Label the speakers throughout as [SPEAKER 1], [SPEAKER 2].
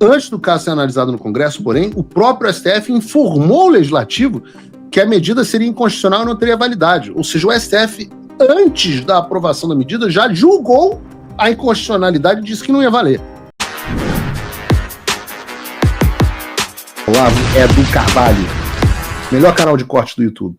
[SPEAKER 1] Antes do caso ser analisado no Congresso, porém, o próprio STF informou o Legislativo que a medida seria inconstitucional e não teria validade. Ou seja, o STF, antes da aprovação da medida, já julgou a inconstitucionalidade e disse que não ia valer. Olavo é do Carvalho, melhor canal de corte do YouTube.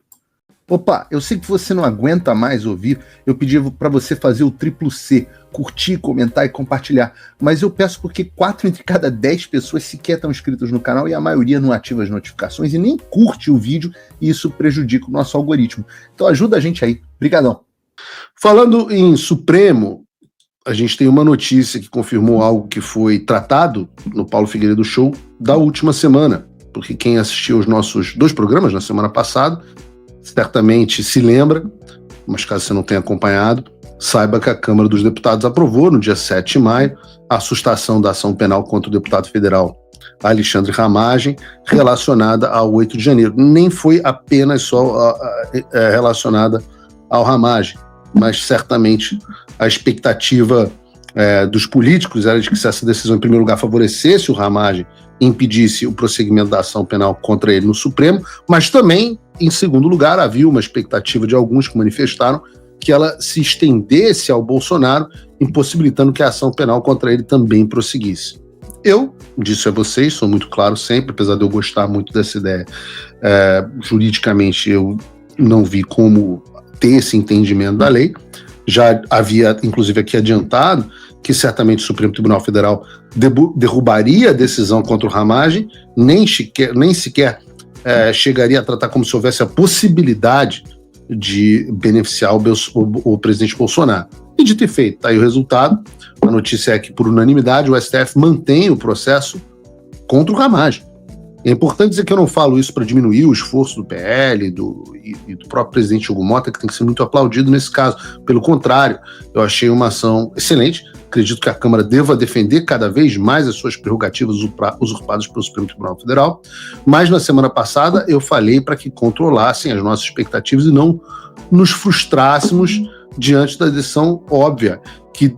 [SPEAKER 1] Opa, eu sei que você não aguenta mais ouvir, eu pedi para você fazer o triplo C, curtir, comentar e compartilhar, mas eu peço porque 4 entre cada 10 pessoas sequer estão inscritas no canal e a maioria não ativa as notificações e nem curte o vídeo e isso prejudica o nosso algoritmo. Então ajuda a gente aí, brigadão. Falando em Supremo, a gente tem uma notícia que confirmou algo que foi tratado no Paulo Figueiredo Show da última semana, porque quem assistiu os nossos 2 programas na semana passada certamente se lembra, mas caso você não tenha acompanhado, saiba que a Câmara dos Deputados aprovou no dia 7 de maio a sustação da ação penal contra o deputado federal Alexandre Ramagem relacionada ao 8 de janeiro. Nem foi apenas só relacionada ao Ramagem, mas certamente a expectativa dos políticos era de que se essa decisão em primeiro lugar favorecesse o Ramagem e impedisse o prosseguimento da ação penal contra ele no Supremo, mas também, em segundo lugar, havia uma expectativa de alguns que manifestaram que ela se estendesse ao Bolsonaro, impossibilitando que a ação penal contra ele também prosseguisse. Eu disse a vocês, sou muito claro sempre, apesar de eu gostar muito dessa ideia, juridicamente eu não vi como ter esse entendimento da lei. Já havia, inclusive, aqui adiantado que certamente o Supremo Tribunal Federal derrubaria a decisão contra o Ramagem, nem sequer chegaria a tratar como se houvesse a possibilidade de beneficiar o presidente Bolsonaro. E dito e feito, está aí o resultado. A notícia é que, por unanimidade, o STF mantém o processo contra o Ramagem. É importante dizer que eu não falo isso para diminuir o esforço do PL e do próprio presidente Hugo Mota, que tem que ser muito aplaudido nesse caso. Pelo contrário, eu achei uma ação excelente. Acredito que a Câmara deva defender cada vez mais as suas prerrogativas usurpadas pelo Supremo Tribunal Federal. Mas na semana passada eu falei para que controlassem as nossas expectativas e não nos frustrássemos diante da decisão óbvia que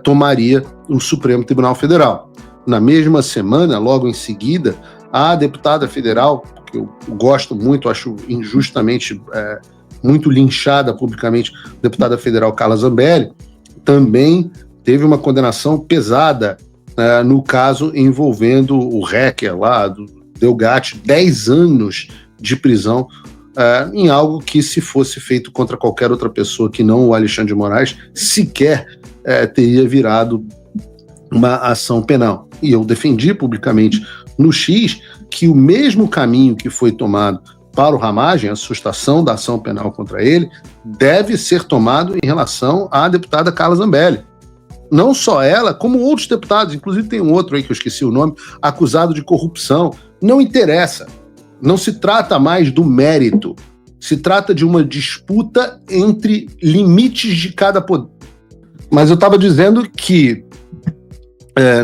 [SPEAKER 1] tomaria o Supremo Tribunal Federal. Na mesma semana, logo em seguida, a deputada federal, que eu gosto muito, acho injustamente muito linchada publicamente, a deputada federal Carla Zambelli, também teve uma condenação pesada no caso envolvendo o hacker lá do Delgatti, 10 anos de prisão em algo que, se fosse feito contra qualquer outra pessoa que não o Alexandre de Moraes, sequer teria virado uma ação penal. E eu defendi publicamente no X que o mesmo caminho que foi tomado para o Ramagem, a sustação da ação penal contra ele, deve ser tomado em relação à deputada Carla Zambelli. Não só ela, como outros deputados, inclusive tem um outro aí que eu esqueci o nome, acusado de corrupção. Não interessa. Não se trata mais do mérito. Se trata de uma disputa entre limites de cada poder. Mas eu estava dizendo que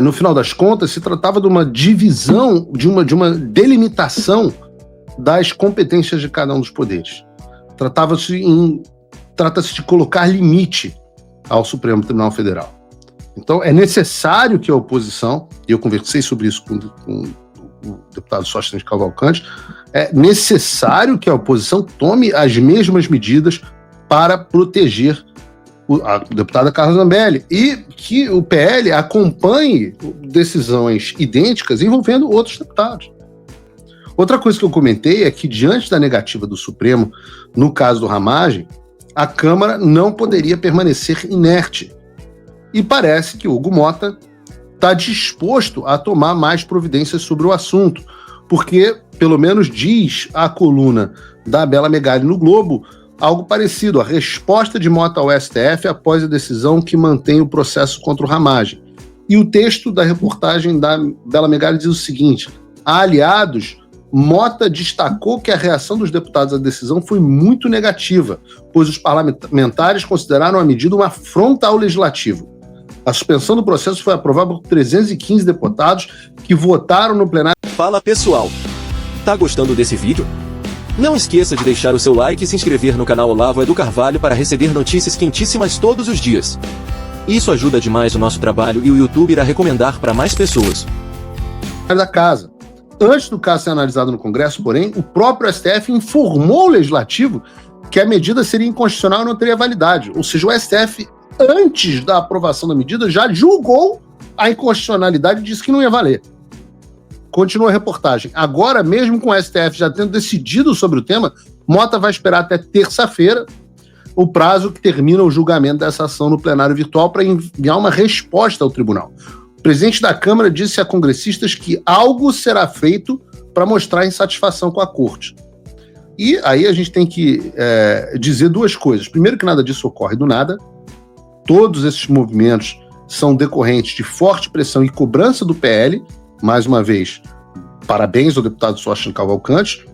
[SPEAKER 1] no final das contas, se tratava de uma divisão, de uma delimitação das competências de cada um dos poderes. Trata-se de colocar limite ao Supremo Tribunal Federal. Então, é necessário que a oposição, e eu conversei sobre isso com o deputado Sóstenes Cavalcante, é necessário que a oposição tome as mesmas medidas para proteger a deputada Carla Zambelli e que o PL acompanhe decisões idênticas envolvendo outros deputados. Outra coisa que eu comentei é que, diante da negativa do Supremo, no caso do Ramagem, a Câmara não poderia permanecer inerte. E parece que o Hugo Mota está disposto a tomar mais providências sobre o assunto, porque, pelo menos diz a coluna da Bela Megali no Globo, algo parecido, a resposta de Mota ao STF após a decisão que mantém o processo contra o Ramagem. E o texto da reportagem da Bela Megali diz o seguinte: a aliados, Mota destacou que a reação dos deputados à decisão foi muito negativa, pois os parlamentares consideraram a medida uma afronta ao legislativo. A suspensão do processo foi aprovada por 315 deputados que votaram no plenário.
[SPEAKER 2] Fala pessoal, tá gostando desse vídeo? Não esqueça de deixar o seu like e se inscrever no canal Olavo é do Carvalho para receber notícias quentíssimas todos os dias. Isso ajuda demais o nosso trabalho e o YouTube irá recomendar para mais pessoas.
[SPEAKER 1] da casa. Antes do caso ser analisado no Congresso, porém, o próprio STF informou o Legislativo que a medida seria inconstitucional e não teria validade. Ou seja, o STF, antes da aprovação da medida, já julgou a inconstitucionalidade e disse que não ia valer. Continua a reportagem. Agora, mesmo com o STF já tendo decidido sobre o tema, Mota vai esperar até terça-feira o prazo que termina o julgamento dessa ação no plenário virtual para enviar uma resposta ao tribunal. O presidente da Câmara disse a congressistas que algo será feito para mostrar insatisfação com a corte. E aí a gente tem que dizer duas coisas. Primeiro, que nada disso ocorre do nada. Todos esses movimentos são decorrentes de forte pressão e cobrança do PL. Mais uma vez, parabéns ao deputado Sócrates Cavalcante.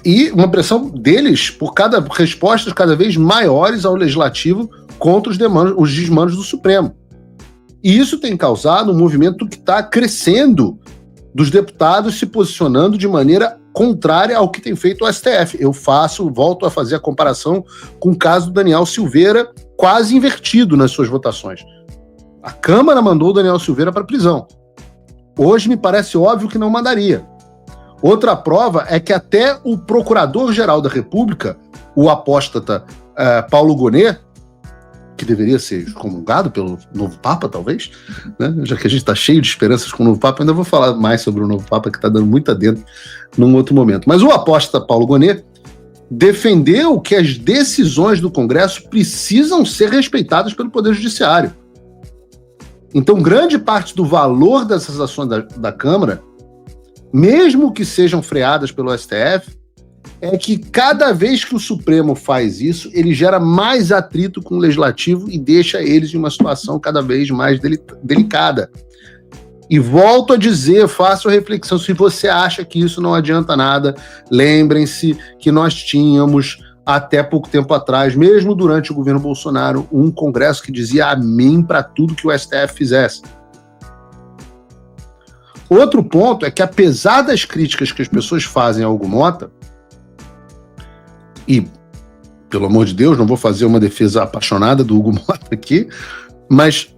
[SPEAKER 1] E uma pressão deles por respostas cada vez maiores ao Legislativo contra os desmandos do Supremo. E isso tem causado um movimento que está crescendo dos deputados se posicionando de maneira contrária ao que tem feito o STF. Volto a fazer a comparação com o caso do Daniel Silveira, quase invertido nas suas votações. A Câmara mandou o Daniel Silveira para a prisão. Hoje me parece óbvio que não mandaria. Outra prova é que até o Procurador-Geral da República, o apóstata Paulo Gonet, que deveria ser excomungado pelo novo Papa, talvez, né? Já que a gente está cheio de esperanças com o novo Papa, ainda vou falar mais sobre o novo Papa, que está dando muito adentro num outro momento. Mas o apóstata Paulo Gonet defendeu que as decisões do Congresso precisam ser respeitadas pelo Poder Judiciário. Então, grande parte do valor dessas ações da Câmara, mesmo que sejam freadas pelo STF, é que cada vez que o Supremo faz isso, ele gera mais atrito com o Legislativo e deixa eles em uma situação cada vez mais delicada. E volto a dizer, faço a reflexão, se você acha que isso não adianta nada, lembrem-se que nós tínhamos, até pouco tempo atrás, mesmo durante o governo Bolsonaro, um Congresso que dizia amém para tudo que o STF fizesse. Outro ponto é que, apesar das críticas que as pessoas fazem ao Hugo Mota, e, pelo amor de Deus, não vou fazer uma defesa apaixonada do Hugo Mota aqui, mas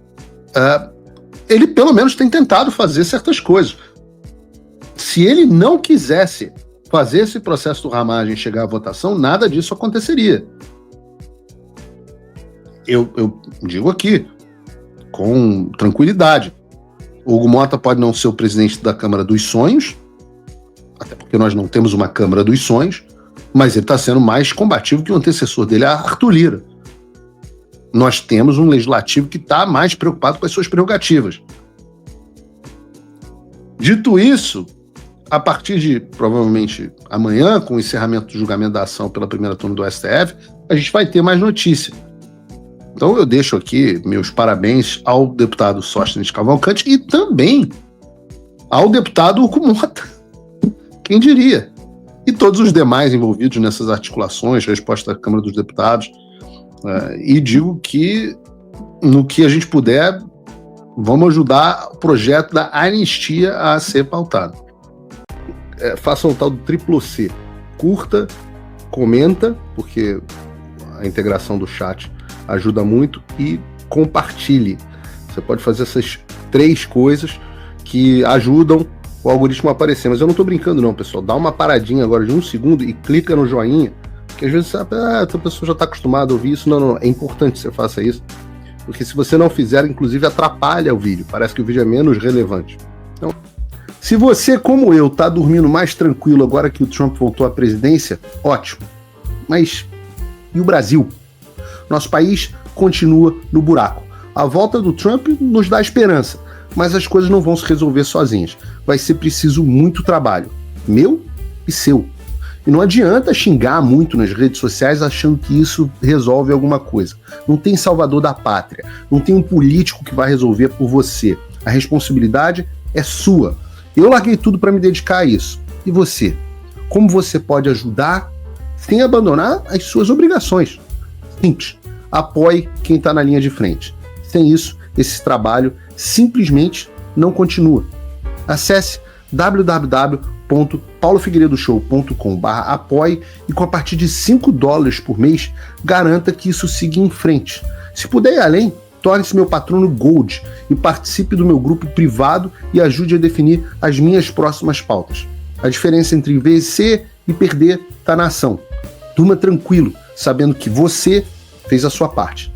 [SPEAKER 1] ele pelo menos tem tentado fazer certas coisas. Se ele não quisesse fazer esse processo do ramagem chegar à votação, nada disso aconteceria. Eu digo aqui, com tranquilidade, o Hugo Mota pode não ser o presidente da Câmara dos Sonhos, até porque nós não temos uma Câmara dos Sonhos, mas ele está sendo mais combativo que o antecessor dele, Arthur Lira. Nós temos um legislativo que está mais preocupado com as suas prerrogativas. Dito isso, a partir de, provavelmente, amanhã, com o encerramento do julgamento da ação pela primeira turma do STF, a gente vai ter mais notícia. Então eu deixo aqui meus parabéns ao deputado Sóstenes Cavalcante e também ao deputado Hugo Mota. Quem diria? E todos os demais envolvidos nessas articulações, resposta da Câmara dos Deputados, e digo que, no que a gente puder, vamos ajudar o projeto da anistia a ser pautado. Faça o tal do triplo C. Curta, comenta, porque a integração do chat ajuda muito, e compartilhe. Você pode fazer essas 3 coisas que ajudam o algoritmo aparecer, mas eu não tô brincando não, pessoal. Dá uma paradinha agora de 1 segundo e clica no joinha, que às vezes sabe, essa pessoa já tá acostumada a ouvir isso. Não, é importante que você faça isso, porque se você não fizer, inclusive atrapalha o vídeo, parece que o vídeo é menos relevante. Então, se você, como eu, tá dormindo mais tranquilo agora que o Trump voltou à presidência, ótimo. Mas e o Brasil? Nosso país continua no buraco. A volta do Trump nos dá esperança, mas as coisas não vão se resolver sozinhas. Vai ser preciso muito trabalho, meu e seu. E não adianta xingar muito nas redes sociais achando que isso resolve alguma coisa. Não tem salvador da pátria, não tem um político que vai resolver por você. A responsabilidade é sua. Eu larguei tudo para me dedicar a isso. E você? Como você pode ajudar sem abandonar as suas obrigações? Simples. Apoie quem está na linha de frente. Sem isso, esse trabalho simplesmente não continua. Acesse www.paulofigueiredoshow.com/apoie e com a partir de $5 por mês, garanta que isso siga em frente. Se puder ir além, Torne-se meu patrono Gold e participe do meu grupo privado e ajude a definir as minhas próximas pautas. A diferença entre vencer e perder está na ação. Durma tranquilo, sabendo que você fez a sua parte.